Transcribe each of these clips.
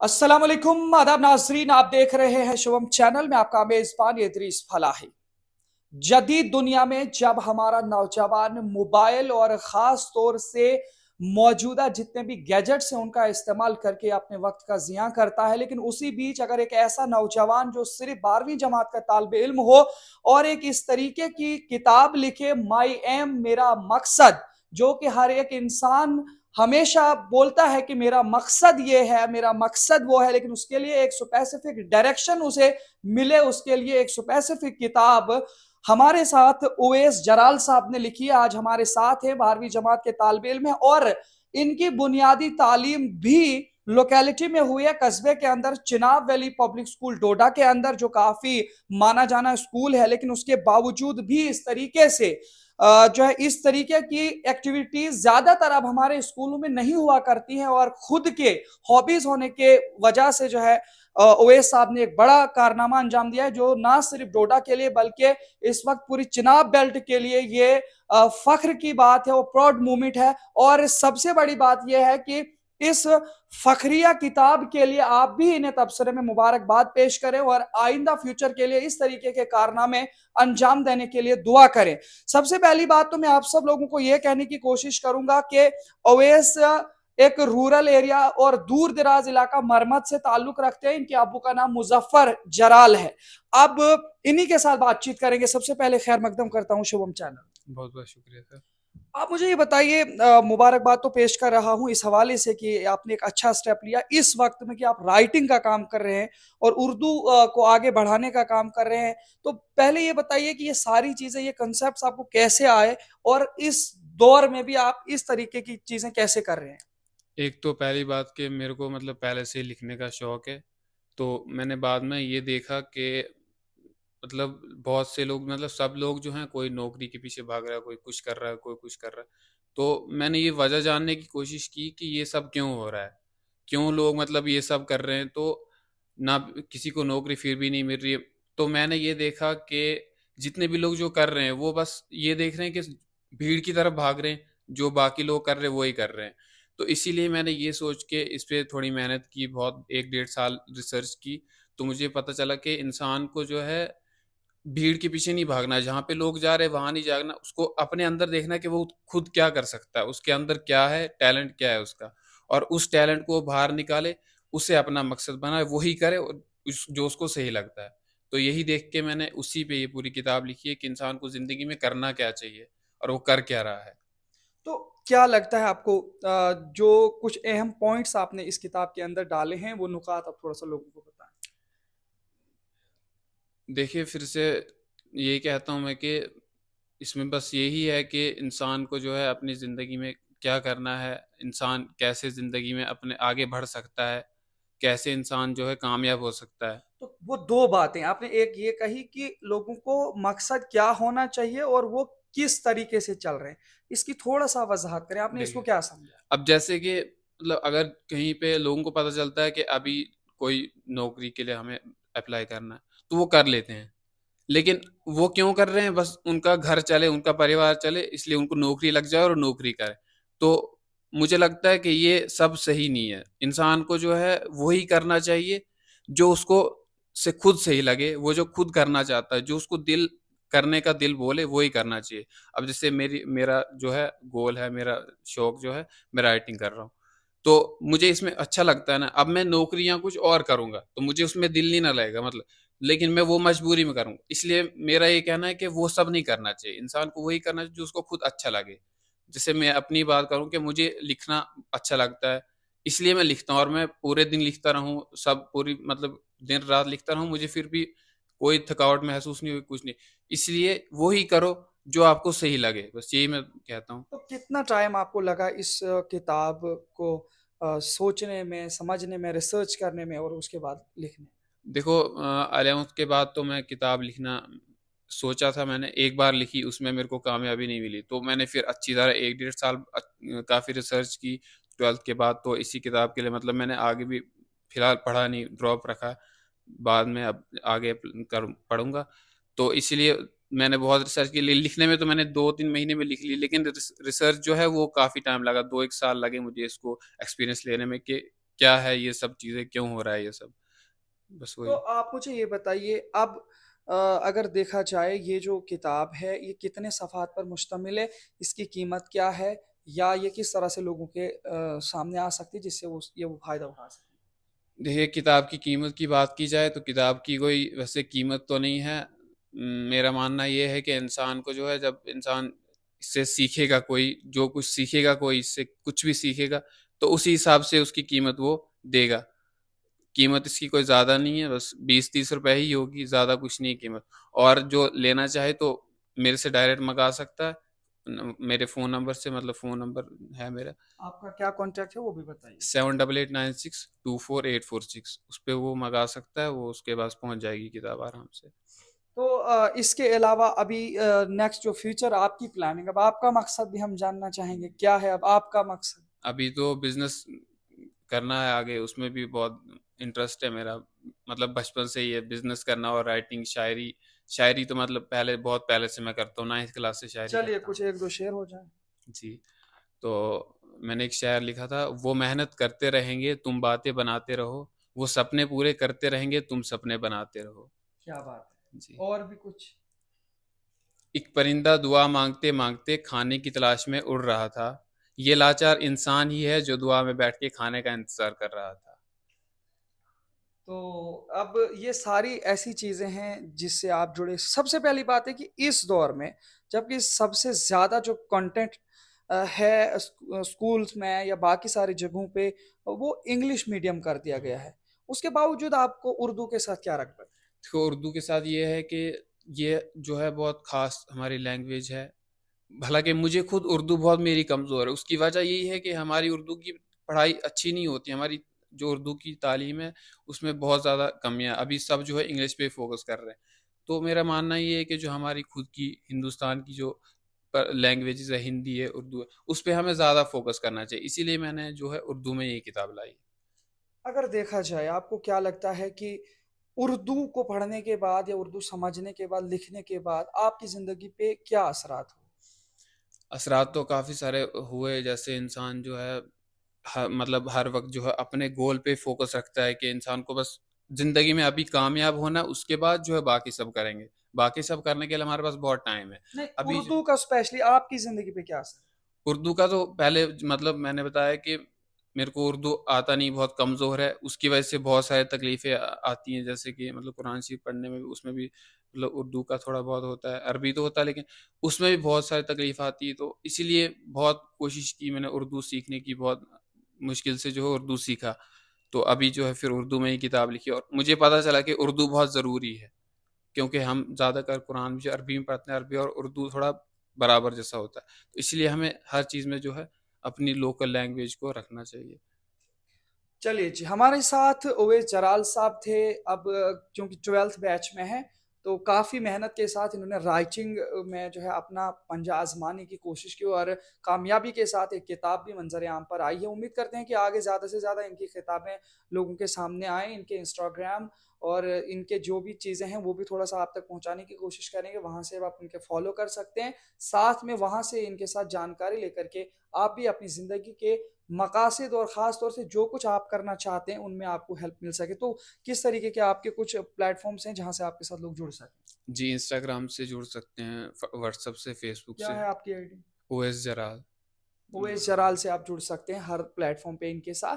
अस्सलाम वालेकुम आदाब नाजरीन, आप देख रहे हैं शुभम चैनल में। आपका मेजबान इदरीस फलाही। जदीद दुनिया में जब हमारा नौजवान मोबाइल और ख़ास तौर से मौजूदा जितने भी गैजेट्स हैं उनका इस्तेमाल करके अपने वक्त का ज़िया करता है, लेकिन उसी बीच अगर एक ऐसा नौजवान जो सिर्फ 12वीं जमात का तालिब इल्म हो और एक इस तरीके की किताब लिखे, माई एम मेरा मकसद, जो कि हर एक इंसान हमेशा बोलता है कि मेरा मकसद ये है, मेरा मकसद वो है, लेकिन उसके लिए एक स्पेसिफिक डायरेक्शन उसे मिले, उसके लिए एक स्पेसिफिक किताब हमारे साथ उवैस जराल साहब ने लिखी है। आज हमारे साथ है, 12वीं जमात के तालिब इल्म है और इनकी बुनियादी तालीम भी लोकेलिटी में हुई है, कस्बे के अंदर चिनाब वैली पब्लिक स्कूल डोडा के अंदर, जो काफी माना जाना स्कूल है। लेकिन उसके बावजूद भी इस तरीके से जो है इस तरीके की एक्टिविटीज ज्यादातर अब हमारे स्कूलों में नहीं हुआ करती हैं और खुद के हॉबीज होने के वजह से जो है ओवैस साहब ने एक बड़ा कारनामा अंजाम दिया है, जो ना सिर्फ डोडा के लिए बल्कि इस वक्त पूरी चिनाब बेल्ट के लिए ये फख्र की बात है और प्राउड मूवमेंट है। और सबसे बड़ी बात यह है कि इस फखरिया किताब के लिए आप भी इन्हें तबसरे में मुबारकबाद पेश करें और आइंदा फ्यूचर के लिए इस तरीके के कारनामे अंजाम देने के लिए दुआ करें। सबसे पहली बात तो मैं आप सब लोगों को यह कहने की कोशिश करूंगा कि ओवैस एक रूरल एरिया और दूर दराज इलाका मरमत से ताल्लुक रखते हैं। इनके अबू का नाम मुजफ्फर जराल है। अब इन्हीं के साथ बातचीत करेंगे। सबसे पहले खैर मकदम करता हूँ शुभम चैनल। बहुत बहुत शुक्रिया सर। आप मुझे ये बताइए, मुबारकबाद तो पेश कर रहा हूँ इस हवाले से कि आपने एक अच्छा स्टेप लिया इस वक्त में कि आप राइटिंग का काम कर रहे हैं और उर्दू को आगे बढ़ाने का काम कर रहे हैं। तो पहले ये बताइए कि ये सारी चीजें, ये कंसेप्ट आपको कैसे आए और इस दौर में भी आप इस तरीके की चीजें कैसे कर रहे हैं? एक तो पहली बात कि मेरे को मतलब पहले से ही लिखने का शौक है। तो मैंने बाद में ये देखा कि मतलब बहुत से लोग मतलब सब लोग जो हैं कोई नौकरी के पीछे भाग रहा है, कोई कुछ कर रहा है, कोई कुछ कर रहा है। तो मैंने ये वजह जानने की कोशिश की कि ये सब क्यों हो रहा है, क्यों लोग मतलब ये सब कर रहे हैं। तो ना किसी को नौकरी फिर भी नहीं मिल रही है। तो मैंने ये देखा कि जितने भी लोग जो कर रहे हैं वो बस ये देख रहे हैं कि भीड़ की तरफ भाग रहे हैं, जो बाकी लोग कर रहे हैं वही कर रहे हैं। तो इसीलिए मैंने ये सोच के इस पे थोड़ी मेहनत की, बहुत 1 डेढ़ साल रिसर्च की। तो मुझे पता चला कि इंसान को जो है भीड़ के पीछे नहीं भागना है, जहाँ पे लोग जा रहे हैं वहाँ नहीं जाना, उसको अपने अंदर देखना है कि वो खुद क्या कर सकता है, उसके अंदर क्या है, टैलेंट क्या है उसका, और उस टैलेंट को बाहर निकाले, उसे अपना मकसद बनाए, वही करे और जो उसको सही लगता है। तो यही देख के मैंने उसी पे ये पूरी किताब लिखी है कि इंसान को ज़िंदगी में करना क्या चाहिए और वो कर क्या रहा है। तो क्या लगता है आपको, जो कुछ अहम पॉइंट्स आपने इस किताब के अंदर डाले हैं वो नुकात आप थोड़ा सा लोगों को बताएं। देखिए, फिर से यही कहता हूँ मैं कि इसमें बस यही है कि इंसान को जो है अपनी ज़िंदगी में क्या करना है, इंसान कैसे ज़िंदगी में अपने आगे बढ़ सकता है, कैसे इंसान जो है कामयाब हो सकता है। तो वो दो बातें आपने, एक ये कही कि लोगों को मकसद क्या होना चाहिए और वो किस तरीके से चल रहे हैं, इसकी थोड़ा सा वजाहत करें, आपने इसको देखिए, क्या समझा? अब जैसे कि मतलब अगर कहीं पे लोगों को पता चलता है कि अभी कोई नौकरी के लिए हमें अप्लाई करना है, तो वो कर लेते हैं। लेकिन वो क्यों कर रहे हैं? बस उनका घर चले, उनका परिवार चले, इसलिए उनको नौकरी लग जाए और नौकरी करे। तो मुझे लगता है कि ये सब सही नहीं है। इंसान को जो है वही करना चाहिए जो उसको से खुद सही लगे, वो जो खुद करना चाहता है, जो उसको दिल करने का दिल बोले वही करना चाहिए। अब जैसे मेरा जो है गोल है, मेरा शौक जो है, मैं राइटिंग कर रहा हूँ। तो मुझे इसमें अच्छा लगता है ना, अब मैं नौकरियाँ कुछ और करूँगा, तो मुझे उसमें दिल नहीं ना लगेगा मतलब, लेकिन मैं वो मजबूरी में करूँगा। इसलिए मेरा ये कहना है कि वो सब नहीं करना चाहिए, इंसान को वही करना चाहिए जो उसको खुद अच्छा लगे। जैसे मैं अपनी बात करूँ कि मुझे लिखना अच्छा लगता है, इसलिए मैं लिखता हूँ और मैं पूरे दिन लिखता रहूँ, सब पूरी मतलब दिन-रात लिखता रहूँ, मुझे फिर भी कोई थकावट महसूस नहीं हुई, कुछ नहीं। इसलिए वो ही करो जो आपको सही लगे, बस यही मैं कहता हूँ। तो कितना टाइम आपको लगा इस किताब को सोचने में, समझने में, रिसर्च करने में और उसके बाद लिखने में? देखो 11th के बाद तो मैं किताब लिखना सोचा था मैंने, एक बार लिखी, उसमें मेरे को कामयाबी नहीं मिली। तो मैंने फिर अच्छी तरह 1 डेढ़ साल काफ़ी रिसर्च की। 12th के बाद तो इसी किताब के लिए मतलब मैंने आगे भी फ़िलहाल पढ़ा नहीं, ड्रॉप रखा। बाद में अब आगे कर पढ़ूँगा। तो इसीलिए मैंने बहुत रिसर्च की। लिखने में तो मैंने 2-3 महीने में लिख ली, लेकिन रिसर्च जो है वो काफ़ी टाइम लगा, 2-1 साल लगे मुझे इसको एक्सपीरियंस लेने में कि क्या है ये सब चीज़ें, क्यों हो रहा है ये सब? बस तो वही। आप मुझे ये बताइए अब अगर देखा जाए ये जो किताब है ये कितने सफ़हात पर मुश्तमिल है? इसकी कीमत क्या है? या ये किस तरह से लोगों के सामने आ सकती है जिससे वो फ़ायदा उठा सकें? देखिए, किताब की कीमत की बात की जाए तो किताब की कोई वैसे कीमत तो नहीं है। मेरा मानना ये है कि इंसान को जो है, जब इंसान इससे सीखेगा, कोई जो कुछ सीखेगा, कोई इससे कुछ भी सीखेगा, तो उसी हिसाब से उसकी कीमत वो देगा। कीमत इसकी कोई ज़्यादा नहीं है, बस 20-30 रुपए ही होगी, ज़्यादा कुछ नहीं है कीमत। और जो लेना चाहे तो मेरे से डायरेक्ट मँगा सकता है। मेरे फ़ोन नंबर से, मतलब फ़ोन नंबर है मेरा आपका क्या कॉन्टैक्ट है वो भी बताइए? 7889624846, उस पे वो मँगा सकता है, वो उसके पास पहुँच जाएगी किताब आराम से। तो इसके अलावा अभी नेक्स्ट जो फ्यूचर आपकी प्लानिंग अब आपका मकसद भी हम जानना चाहेंगे, क्या है अब आपका मकसद? अभी तो बिज़नेस करना है आगे, उसमें भी बहुत इंटरेस्ट है मेरा। मतलब बचपन से ही है बिज़नेस करना, और राइटिंग, शायरी। शायरी तो मतलब पहले, बहुत पहले से मैं करता हूँ, 9th क्लास से शायरी चलिए करता कुछ हूँ। 1-2 शेर हो जाए। जी, तो मैंने एक शायर लिखा था, वो मेहनत करते रहेंगे, तुम बातें बनाते रहो, वो सपने पूरे करते रहेंगे, तुम सपने बनाते रहो। क्या बात जी। है! और भी कुछ? एक परिंदा दुआ मांगते-मांगते खाने की तलाश में उड़ रहा था। ये लाचार इंसान ही है जो दुआ में बैठ के खाने का इंतज़ार कर रहा था। तो अब ये सारी ऐसी चीज़ें हैं जिससे आप जुड़े। सबसे पहली बात है कि इस दौर में जबकि सबसे ज़्यादा जो कंटेंट है स्कूल्स में या बाकी सारी जगहों पे वो इंग्लिश मीडियम कर दिया गया है। उसके बावजूद आपको उर्दू के साथ क्या रग़बत है? तो उर्दू के साथ ये है कि ये जो है बहुत ख़ास हमारी लैंग्वेज है। हालाँकि मुझे खुद उर्दू बहुत मेरी कमज़ोर है। उसकी वजह यही है कि हमारी उर्दू की पढ़ाई अच्छी नहीं होती। हमारी जो उर्दू की तालीम है, उसमें बहुत ज़्यादा कमियाँ, अभी सब जो है इंग्लिश पे फ़ोकस कर रहे हैं। तो मेरा मानना ये है कि जो हमारी खुद की हिंदुस्तान की जो लैंग्वेजेज़ है, हिंदी है, उर्दू है, उस पे हमें ज़्यादा फ़ोकस करना चाहिए। इसीलिए मैंने जो है उर्दू में ये किताब लाई। अगर देखा जाए आपको क्या लगता है कि उर्दू को पढ़ने के बाद या उर्दू समझने के बाद, लिखने के बाद आपकी ज़िंदगी पे क्या असरात हुए? असरात तो काफ़ी सारे हुए, जैसे इंसान जो है मतलब हर वक़्त जो है अपने गोल पे फ़ोकस रखता है कि इंसान को बस ज़िंदगी में अभी कामयाब होना है, उसके बाद जो है बाकी सब करेंगे। बाकी सब करने के लिए हमारे पास बहुत टाइम है। नहीं, अभी ज उर्दू का स्पेशली आपकी ज़िंदगी पे क्या असर? उर्दू का तो पहले मतलब मैंने बताया कि मेरे को उर्दू आता नहीं, बहुत कमज़ोर है। उसकी वजह से बहुत सारी तकलीफ़ें आती हैं, जैसे कि मतलब कुरान शरीफ पढ़ने में भी, उसमें भी मतलब उर्दू का थोड़ा बहुत होता है, अरबी तो होता है, लेकिन उसमें भी बहुत सारी तकलीफ़ आती है। तो इसीलिए बहुत कोशिश की मैंने उर्दू सीखने की, बहुत मुश्किल से जो है उर्दू सीखा। तो अभी जो है फिर उर्दू में ही किताब लिखी, और मुझे पता चला कि उर्दू बहुत ज़रूरी है, क्योंकि हम ज़्यादातर कुरान भी अरबी में पढ़ते हैं, अरबी और उर्दू थोड़ा बराबर जैसा होता है। तो इसलिए हमें हर चीज़ में जो है अपनी लोकल लैंग्वेज को रखना चाहिए। चलिए जी, हमारे साथ उवैस जराल साहब थे। अब चूँकि 12th बैच में हैं, तो काफ़ी मेहनत के साथ इन्होंने राइटिंग में जो है अपना पंजा आज़माने की कोशिश की और कामयाबी के साथ एक किताब भी मंज़र-ए-आम पर आई है। उम्मीद करते हैं कि आगे ज़्यादा से ज़्यादा इनकी किताबें लोगों के सामने आएँ, इनके इंस्टाग्राम और इनके जो भी चीज़ें हैं, वो भी थोड़ा-सा आप तक पहुँचाने की कोशिश करेंगे। वहाँ से आप इनके फ़ॉलो कर सकते हैं। साथ में वहाँ से इनके साथ जानकारी लेकर के आप भी अपनी ज़िंदगी के मकासद और ख़ास तौर से जो कुछ आप करना चाहते हैं, उनमें आपको हेल्प मिल सके। तो किस तरीके के आपके कुछ प्लेटफ़ॉर्म्स हैं, जहाँ से आपके साथ लोग जुड़ सकें? जी, इंस्टाग्राम से जुड़ सकते हैं, व्हाट्सएप से, फेसबुक क्या से। है आपकी आईडी? ओएस जराल। ओवैस जराल से आप जुड़ सकते हैं हर प्लेटफ़ॉर्म पे इनके साथ।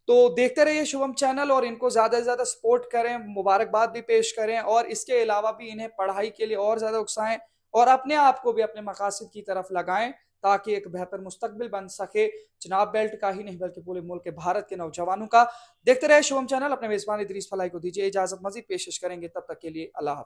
तो देखते रहिए शुभम चैनल और इनको ज़्यादा से ज़्यादा सपोर्ट करें, मुबारकबाद भी पेश करें और इसके अलावा भी इन्हें पढ़ाई के लिए और ज़्यादा उकसाएँ और अपने आप को भी अपने मकासद की तरफ लगाएँ, ताकि एक बेहतर मुस्तकबिल बन सके, चनाब बेल्ट का ही नहीं बल्कि पूरे मुल्क के भारत के नौजवानों का। देखते रहिए शुभम चैनल, अपने मेज़बान इदरीस फलाही को दीजिए इजाज़त, मज़ीद पेशकश करेंगे, तब तक के लिए अल्लाह हाफ़िज़।